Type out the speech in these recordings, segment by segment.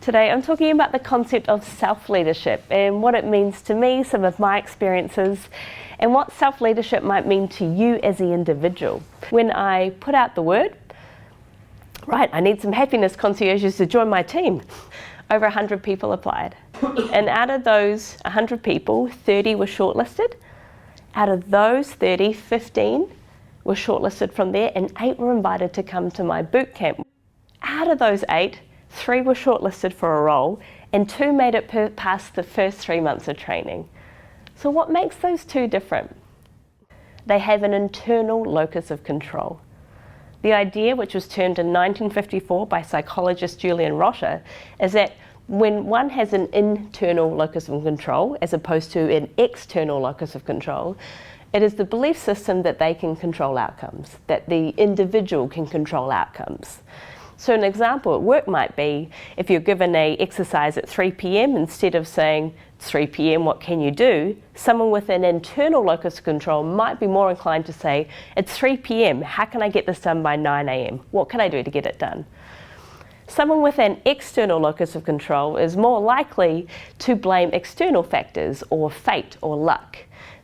Today I'm talking about the concept of self-leadership and what it means to me, some of my experiences, and what self-leadership might mean to you as the individual. When I put out the word, right, I need some happiness concierges to join my team, over 100 people applied. And out of those 100 people, 30 were shortlisted. Out of those 30, 15 were shortlisted from there and 8 were invited to come to my boot camp. Out of those 8, 3 were shortlisted for a role and 2 made it past the first 3 months of training. So what makes those 2 different? They have an internal locus of control. The idea, which was termed in 1954 by psychologist Julian Rotter, is that when one has an internal locus of control as opposed to an external locus of control, it is the belief system that they can control outcomes, that the individual can control outcomes. So an example at work might be if you're given an exercise at 3 p.m, instead of saying, it's 3 p.m, what can you do? Someone with an internal locus of control might be more inclined to say, it's 3 p.m, how can I get this done by 9 a.m? What can I do to get it done? Someone with an external locus of control is more likely to blame external factors or fate or luck.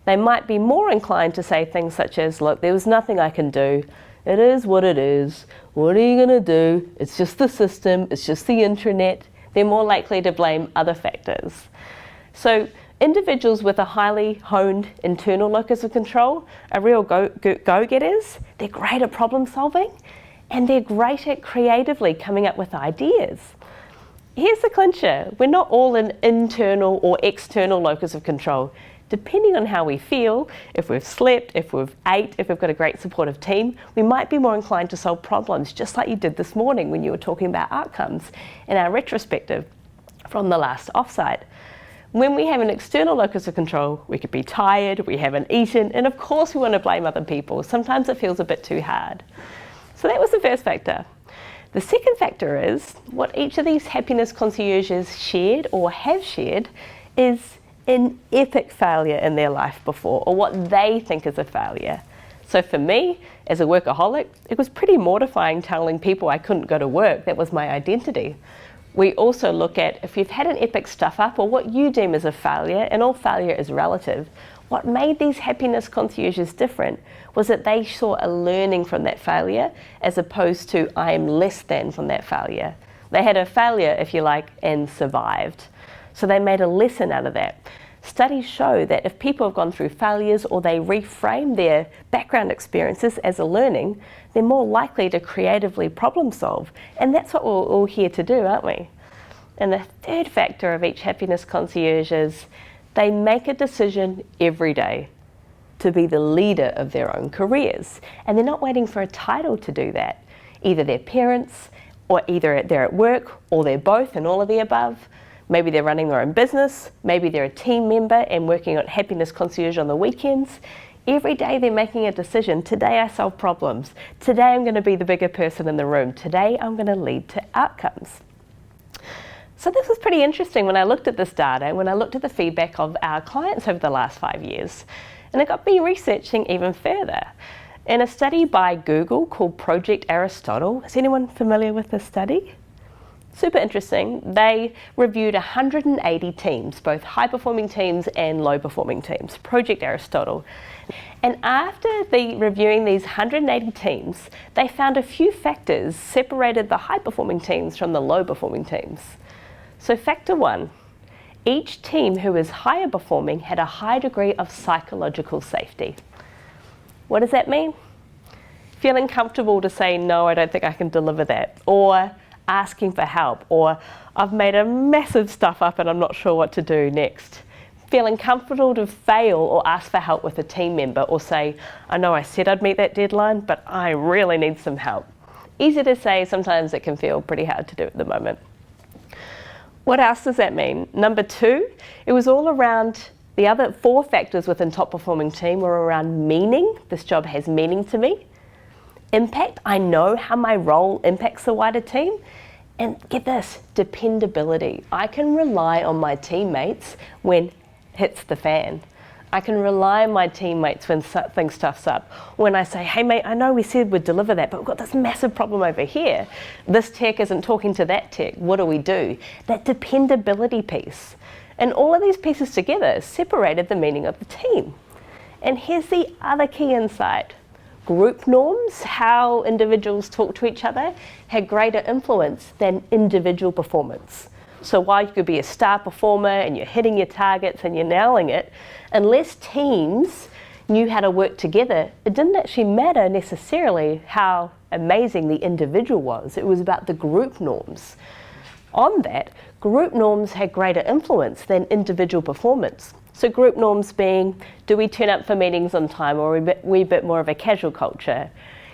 They might be more inclined to say things such as, look, there was nothing I can do. It is what it is. What are you going to do? It's just the system. It's just the internet. They're more likely to blame other factors. So individuals with a highly honed internal locus of control are real go-getters. They're great at problem solving and they're great at creatively coming up with ideas. Here's the clincher. We're not all an internal or external locus of control. Depending on how we feel, if we've slept, if we've ate, if we've got a great supportive team, we might be more inclined to solve problems, just like you did this morning when you were talking about outcomes in our retrospective from the last offsite. When we have an external locus of control, we could be tired, we haven't eaten, and of course we want to blame other people. Sometimes it feels a bit too hard. So that was the first factor. The second factor is what each of these happiness concierges shared or have shared is an epic failure in their life before, or what they think is a failure. So for me, as a workaholic, it was pretty mortifying telling people I couldn't go to work. That was my identity. We also look at if you've had an epic stuff up or what you deem as a failure, and all failure is relative. What made these happiness concierges different was that they saw a learning from that failure as opposed to I am less than from that failure. They had a failure, if you like, and survived. So they made a lesson out of that. Studies show that if people have gone through failures or they reframe their background experiences as a learning, they're more likely to creatively problem solve. And that's what we're all here to do, aren't we? And the third factor of each happiness concierge is they make a decision every day to be the leader of their own careers. And they're not waiting for a title to do that. Either they're parents, or either they're at work, or they're both and all of the above. Maybe they're running their own business, maybe they're a team member and working on happiness concierge on the weekends. Every day they're making a decision. Today I solve problems. Today I'm going to be the bigger person in the room. Today I'm going to lead to outcomes. So this was pretty interesting when I looked at this data, when I looked at the feedback of our clients over the last 5 years. And it got me researching even further. In a study by Google called Project Aristotle, is anyone familiar with this study? Super interesting. They reviewed 180 teams, both high-performing teams and low-performing teams, Project Aristotle. And after reviewing these 180 teams, they found a few factors separated the high-performing teams from the low-performing teams. So factor 1, each team who is higher performing had a high degree of psychological safety. What does that mean? Feeling comfortable to say, no, I don't think I can deliver that, or asking for help, or I've made a massive stuff up and I'm not sure what to do next. Feeling comfortable to fail or ask for help with a team member, or say, I know I said I'd meet that deadline, but I really need some help. Easy to say, sometimes it can feel pretty hard to do at the moment. What else does that mean? Number 2, it was all around the other 4 factors within top performing team were around meaning. This job has meaning to me. Impact, I know how my role impacts the wider team. And get this, dependability. I can rely on my teammates when it hits the fan. I can rely on my teammates when things stuffs up. When I say, hey mate, I know we said we'd deliver that, but we've got this massive problem over here. This tech isn't talking to that tech. What do we do? That dependability piece. And all of these pieces together separated the meaning of the team. And here's the other key insight. Group norms, how individuals talk to each other, had greater influence than individual performance. So while you could be a star performer and you're hitting your targets and you're nailing it, unless teams knew how to work together, it didn't actually matter necessarily how amazing the individual was. It was about the group norms. On that, group norms had greater influence than individual performance. So group norms being, do we turn up for meetings on time, or are we a bit more of a casual culture?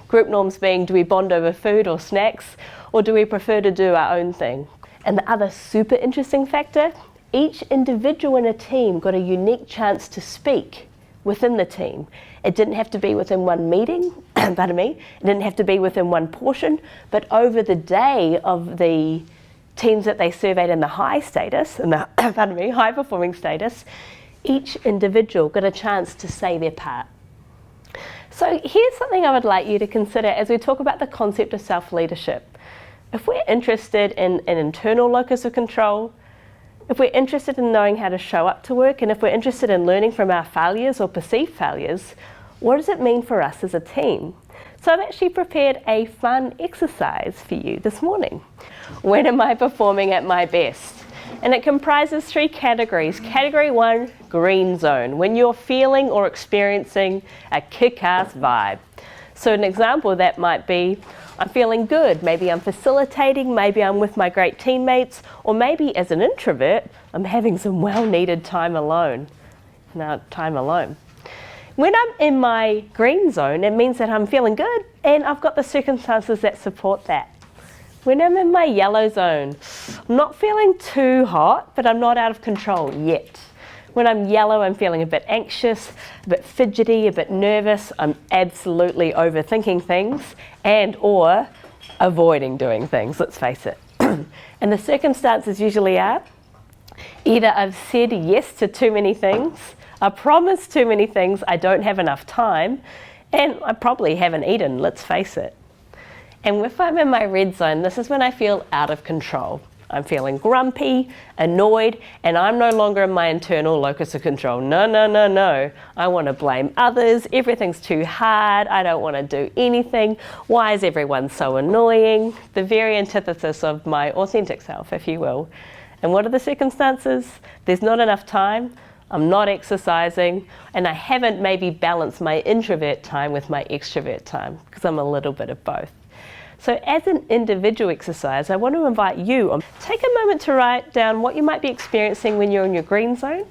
Group norms being, do we bond over food or snacks, or do we prefer to do our own thing? And the other super interesting factor, each individual in a team got a unique chance to speak within the team. It didn't have to be within one meeting, pardon me, it didn't have to be within one portion, but over the day of the teams that they surveyed in the high status, in the high performing status, each individual got a chance to say their part. So here's something I would like you to consider as we talk about the concept of self-leadership. If we're interested in an internal locus of control, if we're interested in knowing how to show up to work, and if we're interested in learning from our failures or perceived failures, what does it mean for us as a team? So I've actually prepared a fun exercise for you this morning. When am I performing at my best? And it comprises 3 categories. Category 1, green zone, when you're feeling or experiencing a kick-ass vibe. So an example of that might be, I'm feeling good, maybe I'm facilitating, maybe I'm with my great teammates, or maybe as an introvert, I'm having some well-needed time alone. Now, time alone. When I'm in my green zone, it means that I'm feeling good and I've got the circumstances that support that. When I'm in my yellow zone, I'm not feeling too hot, but I'm not out of control yet. When I'm yellow, I'm feeling a bit anxious, a bit fidgety, a bit nervous. I'm absolutely overthinking things and or avoiding doing things, let's face it. And the circumstances usually are either I've said yes to too many things, I promised too many things, I don't have enough time, and I probably haven't eaten, let's face it. And if I'm in my red zone, this is when I feel out of control. I'm feeling grumpy, annoyed, and I'm no longer in my internal locus of control. No, no, no, no. I want to blame others. Everything's too hard. I don't want to do anything. Why is everyone so annoying? The very antithesis of my authentic self, if you will. And what are the circumstances? There's not enough time. I'm not exercising, and I haven't maybe balanced my introvert time with my extrovert time, because I'm a little bit of both. So as an individual exercise, I want to invite you, take a moment to write down what you might be experiencing when you're in your green zone,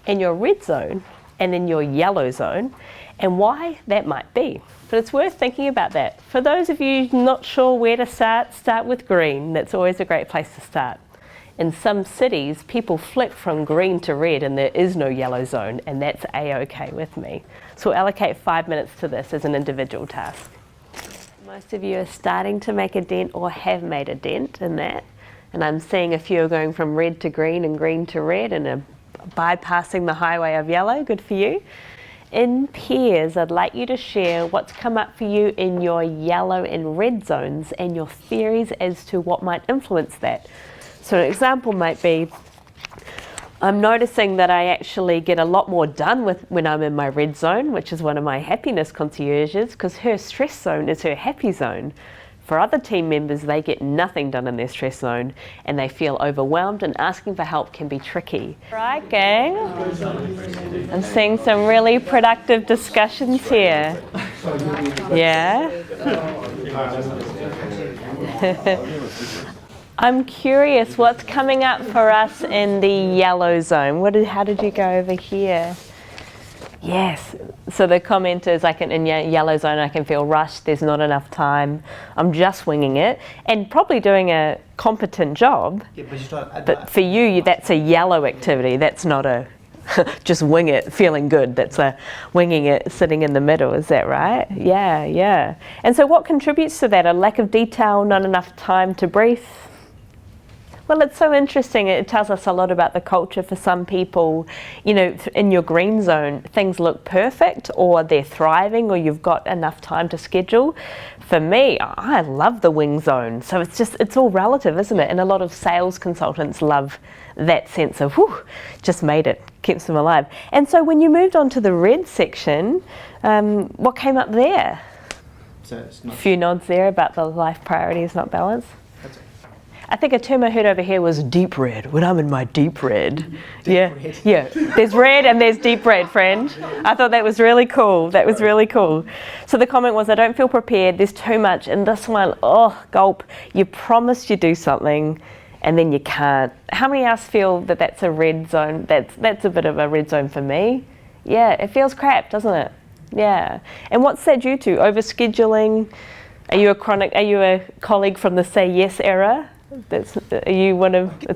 in your red zone, and in your yellow zone, and why that might be. But it's worth thinking about that. For those of you not sure where to start with green. That's always a great place to start. In some cities, people flip from green to red and there is no yellow zone, and that's A-okay with me. So we'll allocate 5 minutes to this as an individual task. Most of you are starting to make a dent or have made a dent in that. And I'm seeing a few are going from red to green and green to red and are bypassing the highway of yellow. Good for you. In pairs, I'd like you to share what's come up for you in your yellow and red zones and your theories as to what might influence that. So an example might be, I'm noticing that I actually get a lot more done when I'm in my red zone, which is one of my happiness concierges, because her stress zone is her happy zone. For other team members, they get nothing done in their stress zone and they feel overwhelmed, and asking for help can be tricky. Right, gang? I'm seeing some really productive discussions here. Yeah? I'm curious, what's coming up for us in the yellow zone? How did you go over here? Yes, so the comment is in yellow zone I can feel rushed, there's not enough time, I'm just winging it, and probably doing a competent job, but for you that's a yellow activity, that's not a just wing it, feeling good, that's a winging it, sitting in the middle, is that right? Yeah, yeah. And so what contributes to that? A lack of detail, not enough time to breathe? Well, it's so interesting. It tells us a lot about the culture. For some people, you know, in your green zone, things look perfect, or they're thriving, or you've got enough time to schedule. For me, I love the wing zone. So it's all relative, isn't it? And a lot of sales consultants love that sense of, whew, just made it, keeps them alive. And so when you moved on to the red section, what came up there? So it's not A few nods there about the life priorities not balance. I think a term I heard over here was deep red, when I'm in my deep red. Red. Yeah. There's red and there's deep red, friend. I thought that was really cool. That was really cool. So the comment was, I don't feel prepared, there's too much. And this one, oh, gulp, you promised you'd do something and then you can't. How many else feel that that's a red zone? That's a bit of a red zone for me. Yeah, it feels crap, doesn't it? Yeah. And what's that due to? Overscheduling? Are you a colleague from the say yes era? It's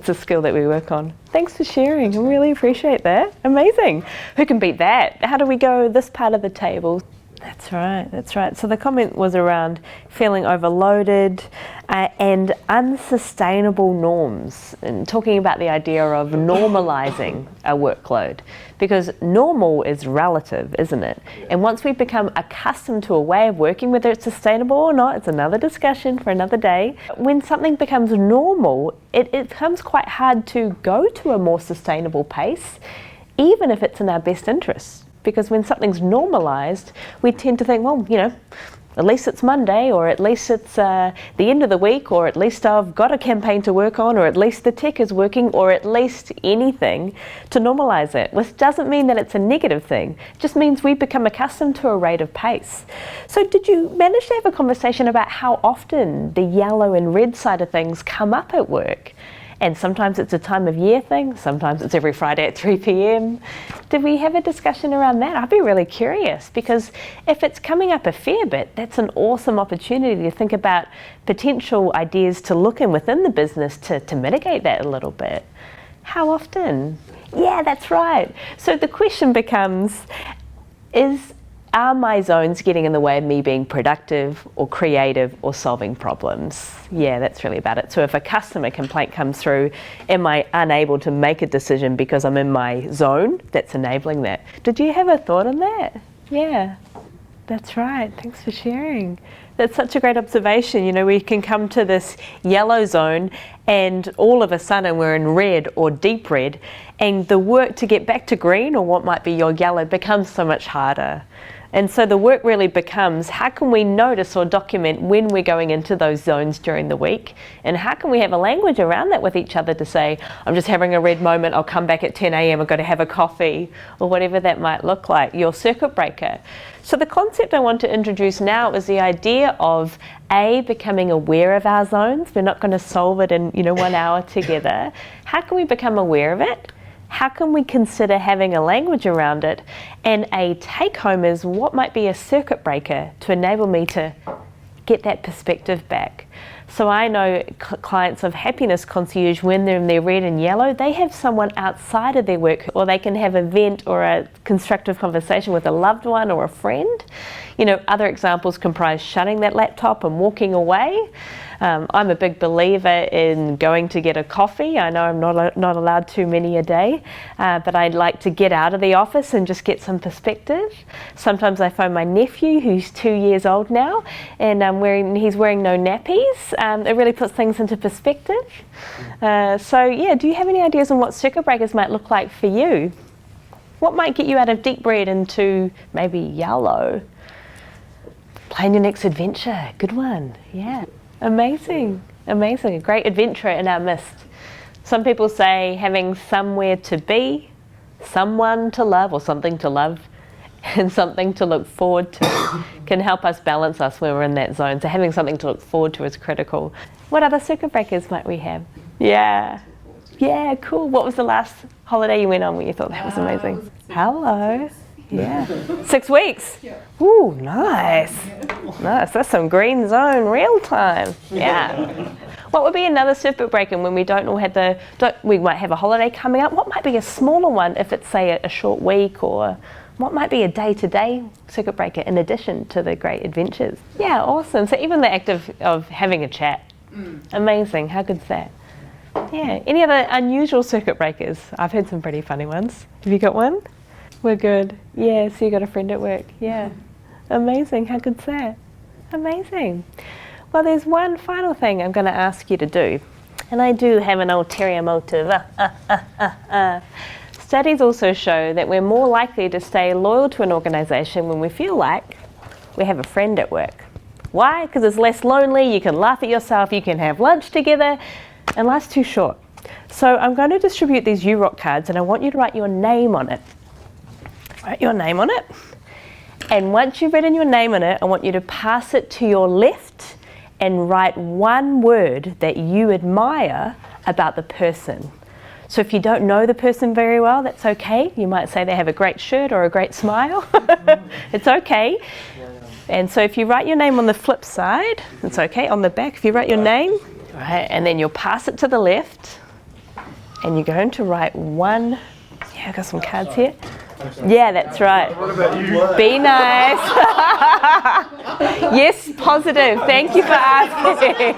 a skill that we work on. Thanks for sharing. I really appreciate that. Amazing. Who can beat that? How do we go this part of the table? That's right. So the comment was around feeling overloaded and unsustainable norms, and talking about the idea of normalizing a workload, because normal is relative, isn't it? And once we become accustomed to a way of working, whether it's sustainable or not, it's another discussion for another day. When something becomes normal, it becomes quite hard to go to a more sustainable pace, even if it's in our best interests. Because when something's normalized, we tend to think, well, you know, at least it's Monday, or at least it's the end of the week, or at least I've got a campaign to work on, or at least the tech is working, or at least anything to normalize it. Which doesn't mean that it's a negative thing. It just means we become accustomed to a rate of pace. So did you manage to have a conversation about how often the yellow and red side of things come up at work? And sometimes it's a time of year thing, sometimes it's every Friday at 3 p.m. Did we have a discussion around that? I'd be really curious, because if it's coming up a fair bit, that's an awesome opportunity to think about potential ideas to look in within the business to mitigate that a little bit. How often? Yeah, that's right. So the question becomes, are my zones getting in the way of me being productive or creative or solving problems? Yeah, that's really about it. So if a customer complaint comes through, am I unable to make a decision because I'm in my zone that's enabling that? Did you have a thought on that? Yeah, that's right. Thanks for sharing. That's such a great observation. You know, we can come to this yellow zone and all of a sudden we're in red or deep red, and the work to get back to green, or what might be your yellow, becomes so much harder. And so the work really becomes, how can we notice or document when we're going into those zones during the week? And how can we have a language around that with each other to say, I'm just having a red moment, I'll come back at 10 a.m, I've got to have a coffee, or whatever that might look like, your circuit breaker. So the concept I want to introduce now is the idea of becoming aware of our zones. We're not going to solve it in 1 hour together. How can we become aware of it? How can we consider having a language around it? And a take home is, what might be a circuit breaker to enable me to get that perspective back? So I know clients of Happiness Concierge, when they're in their red and yellow, they have someone outside of their work, or they can have a vent or a constructive conversation with a loved one or a friend. Other examples comprise shutting that laptop and walking away. I'm a big believer in going to get a coffee. I know I'm not allowed too many a day, but I'd like to get out of the office and just get some perspective. Sometimes I phone my nephew, who's 2 years old now, and he's wearing no nappies. It really puts things into perspective. Do you have any ideas on what circuit breakers might look like for you? What might get you out of deep red into maybe yellow? Plan your next adventure. Good one. Yeah. Amazing. A great adventure in our midst. Some people say having somewhere to be, someone to love, or something to love, and something to look forward to can help us balance us when we're in that zone. So having something to look forward to is critical. What other circuit breakers might we have? Yeah, cool. What was the last holiday you went on where you thought that was amazing? Hello. Yeah. 6 weeks? Yeah. Ooh, nice. Nice. That's some green zone real time. Yeah. What would be another circuit breaker when we we might have a holiday coming up? What might be a smaller one if it's, say, a short week, or what might be a day-to-day circuit breaker in addition to the great adventures? Yeah, awesome. So even the act of having a chat. Amazing. How good's that? Yeah. Any other unusual circuit breakers? I've heard some pretty funny ones. Have you got one? We're good. Yeah, so you got a friend at work. Yeah. Amazing. How good's that? Amazing. Well, there's one final thing I'm going to ask you to do. And I do have an ulterior motive. Studies also show that we're more likely to stay loyal to an organisation when we feel like we have a friend at work. Why? Because it's less lonely, you can laugh at yourself, you can have lunch together, and life's too short. So I'm going to distribute these UROC cards and I want you to write your name on it. Write your name on it. And once you've written your name on it, I want you to pass it to your left and write one word that you admire about the person. So if you don't know the person very well, that's okay. You might say they have a great shirt or a great smile. It's okay. And so if you write your name on the flip side, it's okay. On the back, if you write your name, right, and then you'll pass it to the left, and you're going to write one. Yeah, I've got some cards here. Yeah, that's right. What about you? Be nice. Yes, positive. Thank you for asking.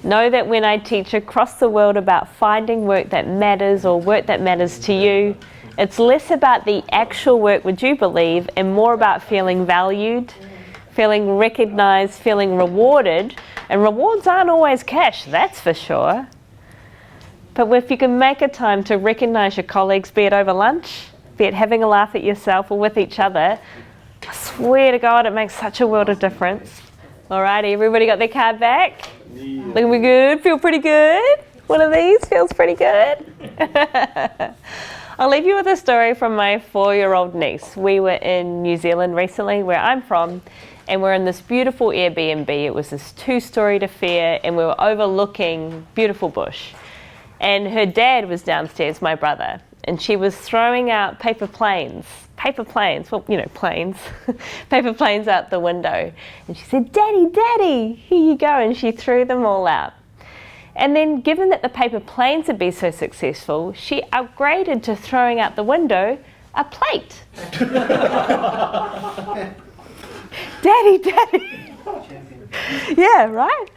Know that when I teach across the world about finding work that matters or work that matters to you, it's less about the actual work, would you believe, and more about feeling valued, feeling recognised, feeling rewarded. And rewards aren't always cash, that's for sure. But if you can make a time to recognise your colleagues, be it over lunch, be it having a laugh at yourself or with each other, I swear to God, it makes such a world of difference. Alrighty, everybody got their card back? Yeah. Looking good? Feel pretty good? One of these feels pretty good? I'll leave you with a story from my 4-year-old niece. We were in New Zealand recently, where I'm from, and we're in this beautiful Airbnb. It was this 2-storied affair, and we were overlooking beautiful bush. And her dad was downstairs, my brother, and she was throwing out paper planes, well, you know, planes, paper planes out the window. And she said, "Daddy, Daddy, here you go," and she threw them all out. And then, given that the paper planes had been so successful, she upgraded to throwing out the window a plate. Daddy, Daddy. Yeah, right?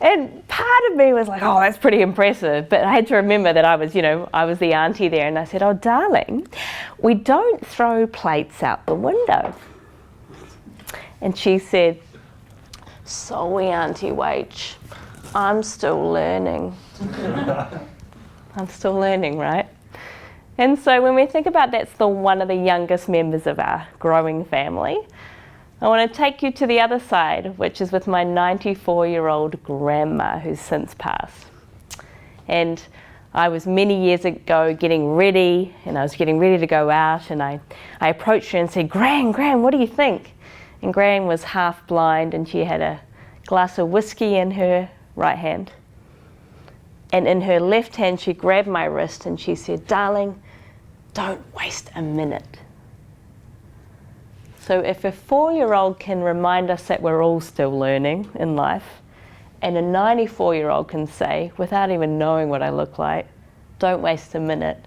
And part of me was like, oh, that's pretty impressive. But I had to remember that I was the auntie there. And I said, oh, darling, we don't throw plates out the window. And she said, sorry, Auntie Wach, I'm still learning. I'm still learning, right? And so when we think about that's one of the youngest members of our growing family, I want to take you to the other side, which is with my 94-year-old grandma who's since passed. And I was many years ago getting ready, and I was getting ready to go out, and I approached her and said, Gran, what do you think? And Gran was half blind, and she had a glass of whiskey in her right hand. And in her left hand, she grabbed my wrist and she said, darling, don't waste a minute. So if a 4-year-old can remind us that we're all still learning in life, and a 94-year-old can say, without even knowing what I look like, don't waste a minute,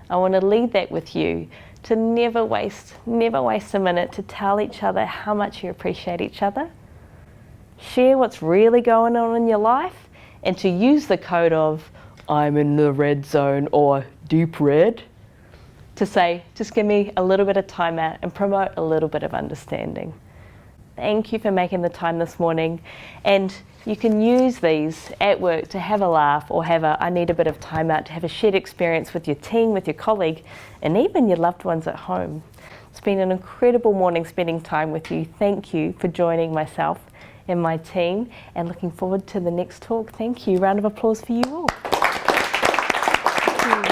I want to leave that with you, to never waste a minute to tell each other how much you appreciate each other. Share what's really going on in your life, and to use the code of, I'm in the red zone, or deep red, to say, just give me a little bit of time out and promote a little bit of understanding. Thank you for making the time this morning. And you can use these at work to have a laugh, or have I need a bit of time out, to have a shared experience with your team, with your colleague, and even your loved ones at home. It's been an incredible morning spending time with you. Thank you for joining myself and my team, and looking forward to the next talk. Thank you. Round of applause for you all.